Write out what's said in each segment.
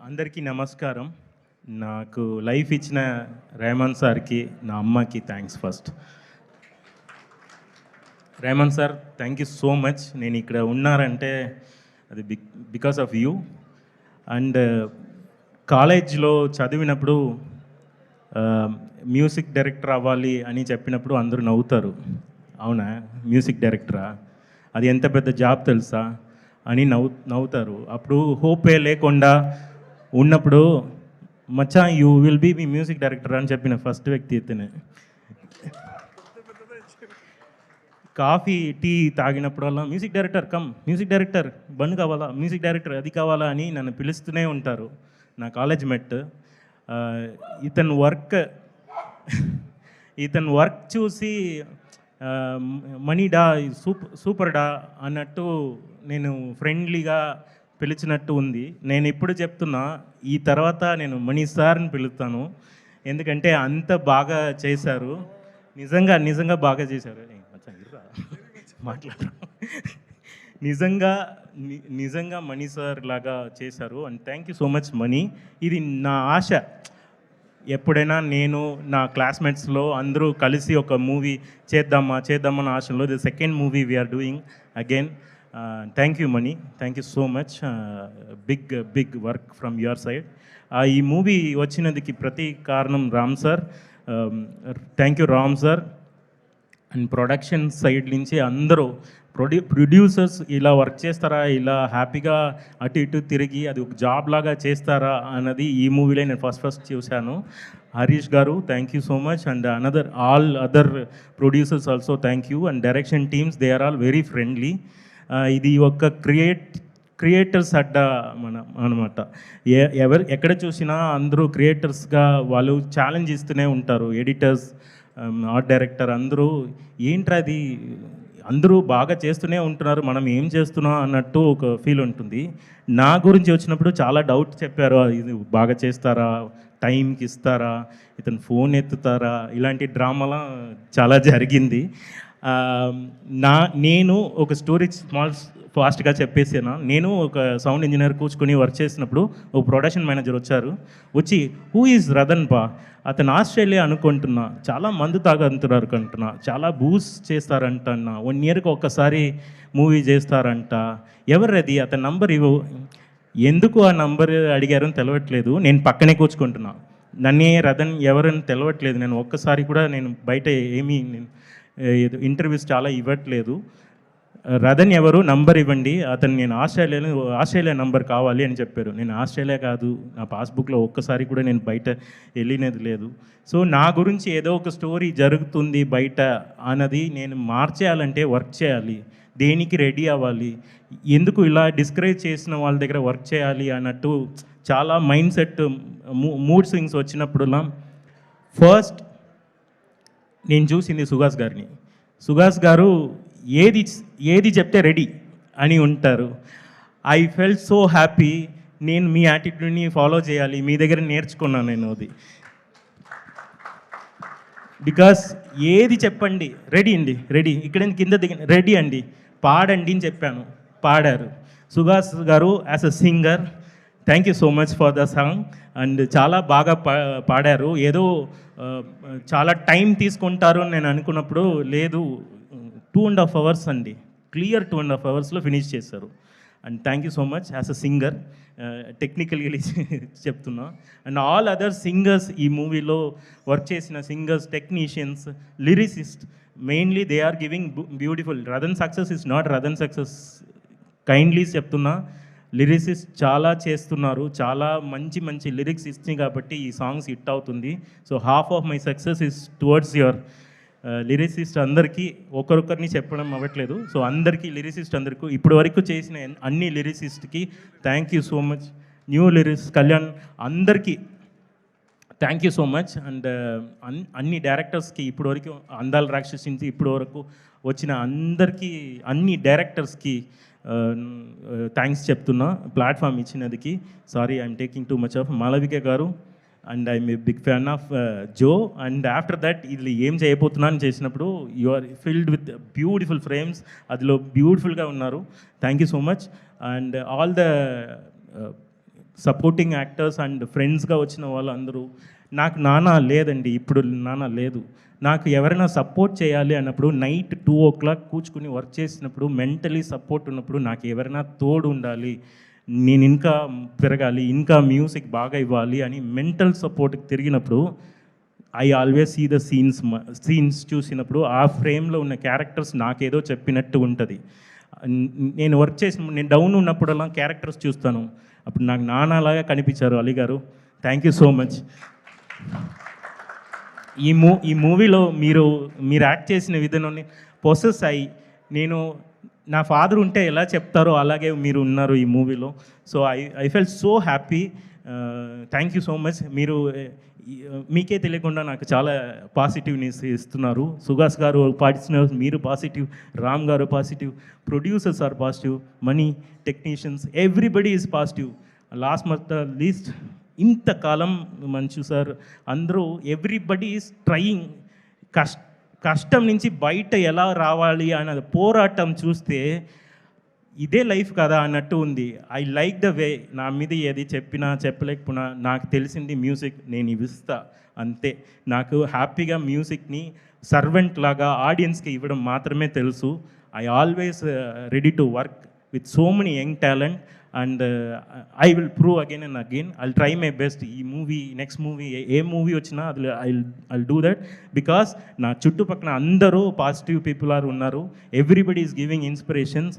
అందరికీ నమస్కారం. నాకు లైఫ్ ఇచ్చిన రెహమాన్ సార్కి, నా అమ్మకి thanks first. Rahman sir, thank you so much. నేను ఇక్కడ ఉన్నారంటే అది బికాస్ ఆఫ్ యూ. అండ్ కాలేజ్లో చదివినప్పుడు మ్యూజిక్ డైరెక్టర్ అవ్వాలి అని చెప్పినప్పుడు అందరూ నవ్వుతారు. అవునా, మ్యూజిక్ డైరెక్టరా, అది ఎంత పెద్ద జాబ్ తెలుసా అని నవ్వుతారు. అప్పుడు హోపే లేకుండా ఉన్నప్పుడు మచ్చా you will be me music director అని చెప్పిన ఫస్ట్ వ్యక్తి ఇతనే. కాఫీ టీ తాగినప్పుడల్లా music director come, music director బండ్ కావాలా, మ్యూజిక్ డైరెక్టర్ అది కావాలా అని నన్ను పిలుస్తూనే ఉంటారు. నా కాలేజ్ మెట్. ఇతను వర్క్ చూసి మనీడా సూపర్ డా అన్నట్టు నేను ఫ్రెండ్లీగా పిలిచినట్టు ఉంది. నేను ఇప్పుడు చెప్తున్నా, ఈ తర్వాత నేను మణి సార్ని పిలుస్తాను, ఎందుకంటే అంత బాగా చేశారు. నిజంగా బాగా చేశారు. మాట్లాడు. నిజంగా మణి సార్ లాగా చేశారు. And thank you so much Mani. ఇది నా ఆశ, ఎప్పుడైనా నేను నా క్లాస్మేట్స్లో అందరూ కలిసి ఒక మూవీ చేద్దామన్న ఆశలో the second movie we are doing again. Thank you Mani, thank you so much. Big work from your side. ఈ మూవీ వచ్చినందుకు ప్రతి కారణం Ram sir. Thank you Ram sir. And production side నుంచి అందరూ ప్రొడ్యూసర్స్ ఇలా వర్క్ చేస్తారా, ఇలా హ్యాపీగా అటు ఇటు తిరిగి అది ఒక జాబ్ లాగా చేస్తారా అన్నది ఈ మూవీలో నేను ఫస్ట్ చూశాను. హరీష్ గారు, thank you so much. And all other producers also thank you. And direction teams, they are all very friendly. ఇది ఒక క్రియేటర్స్ అడ్డ అనమాట. ఎక్కడ చూసినా అందరూ క్రియేటర్స్గా వాళ్ళు ఛాలెంజ్ ఇస్తూనే ఉంటారు. ఎడిటర్స్, ఆర్ట్ డైరెక్టర్ అందరూ ఏంట్రా అది, అందరూ బాగా చేస్తూనే ఉంటున్నారు, మనం ఏం చేస్తున్నాం అన్నట్టు ఒక ఫీల్ ఉంటుంది. నా గురించి వచ్చినప్పుడు చాలా డౌట్ చెప్పారు. ఇది బాగా చేస్తారా, టైంకి ఇస్తారా, ఇతను ఫోన్ ఎత్తుతారా, ఇలాంటి డ్రామాలా చాలా జరిగింది. నేను ఒక స్టోరీ ఫాస్ట్గా చెప్పేసాను. నేను ఒక సౌండ్ ఇంజనీర్ కూర్చుకొని వర్క్ చేసినప్పుడు ఒక ప్రొడక్షన్ మేనేజర్ వచ్చి హూ ఈజ్ రతన్ పా, అతను ఆస్ట్రేలియా అనుకుంటున్నా, చాలా మందు తాగంటున్నారు కంటున్నా, చాలా బూస్ చేస్తారంటన్నా, 1 ఇయర్కి ఒక్కసారి మూవీ చేస్తారంట, ఎవరది, అతని నంబర్ ఇవ్వు. ఎందుకు ఆ నంబర్ అడిగారని తెలవట్లేదు. నేను పక్కనే కూర్చుకుంటున్నా, నన్నే రతన్ ఎవరని తెలవట్లేదు. నేను ఒక్కసారి కూడా నేను బయట ఏమీ ఇంటర్వ్యూస్ చాలా ఇవ్వట్లేదు. రతన్ ఎవరు, నంబర్ ఇవ్వండి, అతను నేను ఆస్ట్రేలియా నంబర్ కావాలి అని చెప్పారు. నేను ఆస్ట్రేలియా కాదు, నా పాస్బుక్లో ఒక్కసారి కూడా నేను బయట వెళ్ళినది లేదు. సో నా గురించి ఏదో ఒక స్టోరీ జరుగుతుంది బయట అన్నది నేను మార్చేయాలంటే వర్క్ చేయాలి, దేనికి రెడీ అవ్వాలి, ఎందుకు ఇలా డిస్కరేజ్ చేసిన వాళ్ళ దగ్గర వర్క్ చేయాలి అన్నట్టు చాలా మైండ్ సెట్, మూడ్ స్వింగ్స్ వచ్చినప్పుడులా ఫస్ట్ నేను చూసింది సుహాస్ గారిని. సుహాస్ గారు ఏది చెప్తే రెడీ అని ఉంటారు. I felt so happy. నేను మీ యాటిట్యూడ్ని ఫాలో చేయాలి, మీ దగ్గర నేర్చుకున్నాను నేను అది. బికాస్ ఏది చెప్పండి రెడీ అండి, రెడీ, ఇక్కడ కింద దిగండి రెడీ అండి, పాడండి అని చెప్పాను, పాడారు. సుహాస్ గారు as a singer, thank you so much for the song. And చాలా బాగా పాడారు. ఏదో చాలా టైం తీసుకుంటారు అని నేను అనుకున్నప్పుడు లేదు, 2.5 hours అండి, క్లియర్ 2.5 hours ఫినిష్ చేశారు. And thank you so much as a singer, టెక్నికల్గా చెప్తున్నా. అండ్ ఆల్ అదర్ సింగర్స్, ఈ మూవీలో వర్క్ చేసిన singers, technicians, lyricist, mainly they are giving beautiful. Ratan success is not Ratan success, kindly చెప్తున్నా. లిరిసిస్ట్ చాలా చేస్తున్నారు, చాలా మంచి లిరిక్స్ ఇస్తుంది కాబట్టి ఈ సాంగ్స్ హిట్ అవుతుంది. So half of my success is towards your lyricist. అందరికీ ఒకరొకరిని చెప్పడం అవ్వట్లేదు. సో అందరికీ, లిరిసిస్ట్ అందరికీ, ఇప్పటి వరకు చేసిన అన్ని లిరిసిస్ట్కి thank you so much. New lyrics Kalyan, అందరికీ thank you so much. And అన్ని డైరెక్టర్స్కి, ఇప్పటి వరకు అందాల రాక్షసి నుంచి ఇప్పటి వరకు వచ్చిన అందరికీ, అన్ని డైరెక్టర్స్కి థ్యాంక్స్ చెప్తున్నా ప్లాట్ఫామ్ ఇచ్చినందుకు. Sorry I'm taking too much of. Malavika గారు, and I'm a big fan of Jo. And after that ఇది ఏం చేయబోతున్నాను చేసినప్పుడు you are filled with beautiful frames, అదిలో బ్యూటిఫుల్గా ఉన్నారు. Thank you so much. And all the supporting actors and ఫ్రెండ్స్గా వచ్చిన వాళ్ళందరూ. నాకు నాన్న లేదండి, ఇప్పుడు నాన్న లేదు. నాకు ఎవరైనా సపోర్ట్ చేయాలి అన్నప్పుడు నైట్ 2 o'clock కూర్చుకుని వర్క్ చేసినప్పుడు మెంటలీ సపోర్ట్ ఉన్నప్పుడు నాకు ఎవరైనా తోడు ఉండాలి, నేను ఇంకా పెరగాలి, ఇంకా మ్యూజిక్ బాగా ఇవ్వాలి అని మెంటల్ సపోర్ట్కి తిరిగినప్పుడు I always see the scenes చూసినప్పుడు ఆ ఫ్రేమ్లో ఉన్న క్యారెక్టర్స్ నాకేదో చెప్పినట్టు ఉంటుంది. నేను వర్క్ చేసిన నేను డౌన్ ఉన్నప్పుడల్లా క్యారెక్టర్స్ చూస్తాను, అప్పుడు నాకు నాన్నలాగా కనిపించారు అలీ గారు. Thank you so much. ఈ మూవీలో మీరు యాక్ట్ చేసిన విధానాన్ని పొసెస్ అయ్యి, నేను నా ఫాదర్ ఉంటే ఎలా చెప్తారో అలాగే మీరు ఉన్నారు ఈ మూవీలో. So I fell so happy. Thank you so much. మీరు మీకే తెలియకుండా నాకు చాలా పాజిటివ్నెస్ ఇస్తున్నారు. సుహాస్ గారు పాటిస్తున్నారు, మీరు పాజిటివ్, రామ్ గారు positive, producers are positive, money, technicians, everybody is positive. Last month least ఇంతకాలం మంచు సార్ అందరూ ఎవ్రీబడి ఈజ్ ట్రయింగ్. కష్టం నుంచి బయట ఎలా రావాలి అన్నది పోరాటం చూస్తే ఇదే లైఫ్ కదా అన్నట్టు ఉంది. I like the way. నా మీద ఏది చెప్పినా చెప్పలేకపోయినా నాకు తెలిసింది మ్యూజిక్ నేను ఇవిస్తా అంతే. నాకు హ్యాపీగా మ్యూజిక్ని సర్వెంట్ లాగా ఆడియన్స్కి ఇవ్వడం మాత్రమే తెలుసు. I always ready to work with so many young talent and I will prove again and again. I try my best. ఈ మూవీ, నెక్స్ట్ మూవీ, ఏ మూవీ వచ్చినా అది ఐ డూ దట్. బికాస్ నా చుట్టుపక్కల అందరూ పాజిటివ్ పీపుల్ ఉన్నారు. Everybody is giving inspirations.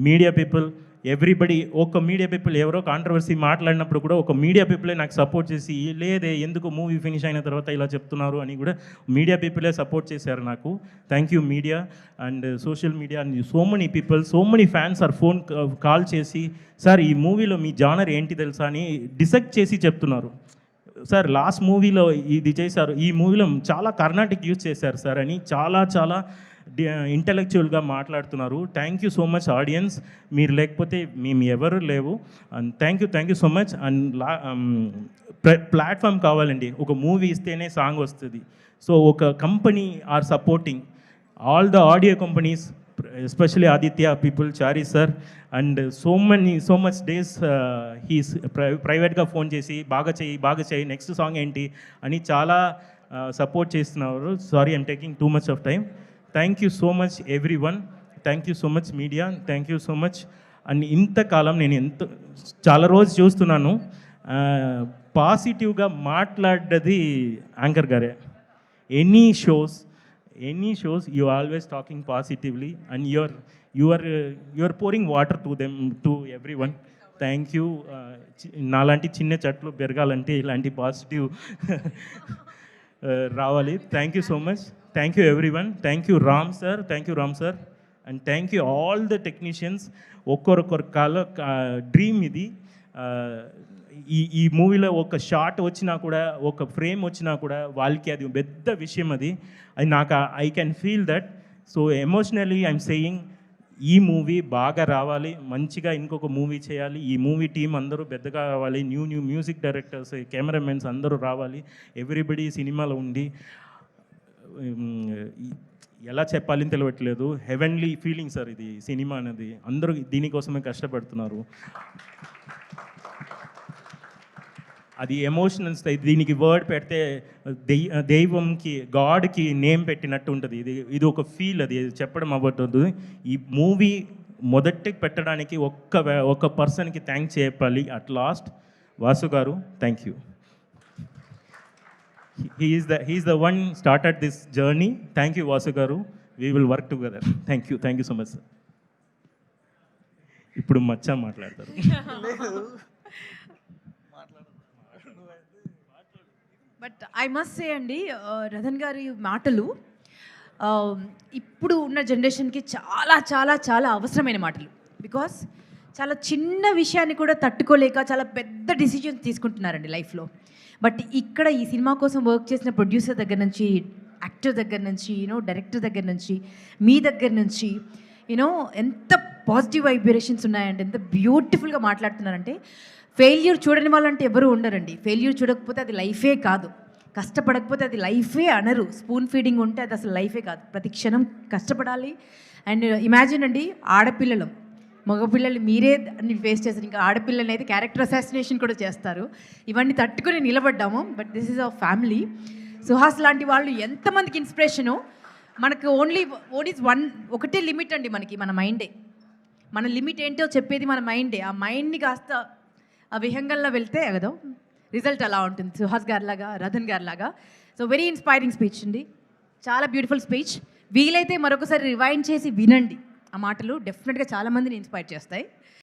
Media people, everybody. ఒక media people ఎవరో controversy మాట్లాడినప్పుడు కూడా ఒక మీడియా పీపులే నాకు సపోర్ట్ చేసి, లేదే ఎందుకు మూవీ ఫినిష్ అయిన తర్వాత ఇలా చెప్తున్నారు అని కూడా మీడియా పీపులే సపోర్ట్ చేశారు నాకు. Thank you media and social media and so many people, so many fans are phone call చేసి, సార్ ఈ మూవీలో మీ జానర్ ఏంటి తెలుసా అని డిసైడ్ చేసి చెప్తున్నారు. సార్ లాస్ట్ మూవీలో ఇది చేశారు, ఈ మూవీలో చాలా కర్ణాటిక్ యూజ్ చేశారు సార్ అని చాలా ఇంటలెక్చువల్గా మాట్లాడుతున్నారు. Thank you so much audience. మీరు లేకపోతే మేము ఎవరు లేవు. And thank you so much. And platform కావాలండి. ఒక మూవీ ఇస్తేనే సాంగ్ వస్తుంది. సో ఒక company are supporting all the audio companies, especially Aditya people, Chari sir and so much days he's ప్రైవేట్గా ఫోన్ చేసి బాగా చేయి నెక్స్ట్ సాంగ్ ఏంటి అని చాలా సపోర్ట్ చేస్తున్నారు. Sorry I'm taking too much of time. Thank you so much everyone. Thank you so much media. Thank you so much. And ఇంతకాలం నేను చాలా రోజు చూస్తున్నాను పాజిటివ్గా మాట్లాడ్డది యాంకర్ గారే. Any shows you always talking positively and you are pouring water to them, to everyone. Thank you. నాలాంటి చిన్న చెట్లు పెరగాలంటే ఇలాంటి పాజిటివ్ రావాలి. Thank you so much. Thank you everyone. Thank you Ram sir and thank you all the technicians. ఒక్కొక్కరు dream ఇది. ఈ మూవీలో ఒక షాట్ వచ్చినా కూడా, ఒక ఫ్రేమ్ వచ్చినా కూడా వాళ్ళకి అది పెద్ద విషయం. అది నాకు I can feel that. So emotionally I'm saying ఈ మూవీ బాగా రావాలి, మంచిగా ఇంకొక మూవీ చేయాలి. ఈ మూవీ టీం అందరూ పెద్దగా రావాలి. న్యూ మ్యూజిక్ డైరెక్టర్స్, కెమెరామెన్స్ అందరూ రావాలి. ఎవ్రీబడి సినిమాలో ఉండి ఎలా చెప్పాలని తెలియట్లేదు. హెవెన్లీ ఫీలింగ్ సార్ ఇది సినిమా అనేది. అందరూ దీనికోసమే కష్టపడుతున్నారు. అది ఎమోషనల్స్. దీనికి వర్డ్ పెడితే దైవంకి, గాడ్కి నేమ్ పెట్టినట్టు ఉంటుంది. ఇది ఒక ఫీల్, అది చెప్పడం అవ్వదు. ఈ మూవీ మొదటి పెట్టడానికి ఒక్క పర్సన్కి థ్యాంక్స్ చెప్పాలి. అట్ లాస్ట్ వాసు గారు, thank you. He is the one started this journey. Thank you Vasu garu. We will work together. Thank you so much sir. ఇప్పుడు మచ్చా మాట్లాడతారు. బట్ ఐ మస్ట్ సే అండి, రతన్ గారి మాటలు ఇప్పుడు ఉన్న జనరేషన్కి చాలా చాలా చాలా అవసరమైన మాటలు. బికాస్ చాలా చిన్న విషయాన్ని కూడా తట్టుకోలేక చాలా పెద్ద డిసిజన్స్ తీసుకుంటున్నారండి లైఫ్లో. బట్ ఇక్కడ ఈ సినిమా కోసం వర్క్ చేసిన ప్రొడ్యూసర్ దగ్గర నుంచి, యాక్టర్ దగ్గర నుంచి, డైరెక్టర్ దగ్గర నుంచి, మీ దగ్గర నుంచి ఎంత పాజిటివ్ వైబ్రేషన్స్ ఉన్నాయంటే, ఎంత బ్యూటిఫుల్గా మాట్లాడుతున్నారంటే. ఫెయిల్యూర్ చూడని వాళ్ళంటే ఎవరు ఉండరండి. ఫెయిల్యూర్ చూడకపోతే అది లైఫే కాదు. కష్టపడకపోతే అది లైఫే అనరు. స్పూన్ ఫీడింగ్ ఉంటే అది అసలు లైఫే కాదు. ప్రతి క్షణం కష్టపడాలి. అండ్ ఇమాజిన్ అండి, ఆడపిల్లలం మగపిల్లలు మీరే అన్ని ఫేస్ చేస్తారు, ఇంకా ఆడపిల్లలు అయితే క్యారెక్టర్ అసాసినేషన్ కూడా చేస్తారు. ఇవన్నీ తట్టుకొని నిలబడ్డాము. But this is our family. Suhas లాంటి వాళ్ళు ఎంతమందికి ఇన్స్పిరేషను. మనకు ఒకటే లిమిట్ అండి, మన మైండే. మన లిమిట్ ఏంటో చెప్పేది మన మైండే. ఆ మైండ్ని కాస్త ఆ విహంగంలో వెళ్తే కదా రిజల్ట్ అలా ఉంటుంది. సుహాస్ గారిలాగా, రతన్ గారిలాగా. సో వెరీ ఇన్స్పైరింగ్ స్పీచ్ అండి, చాలా బ్యూటిఫుల్ స్పీచ్. వీలైతే మరొకసారి రివైండ్ చేసి వినండి. ఆ మాటలు డెఫినెట్గా చాలామందిని ఇన్స్పైర్ చేస్తాయి.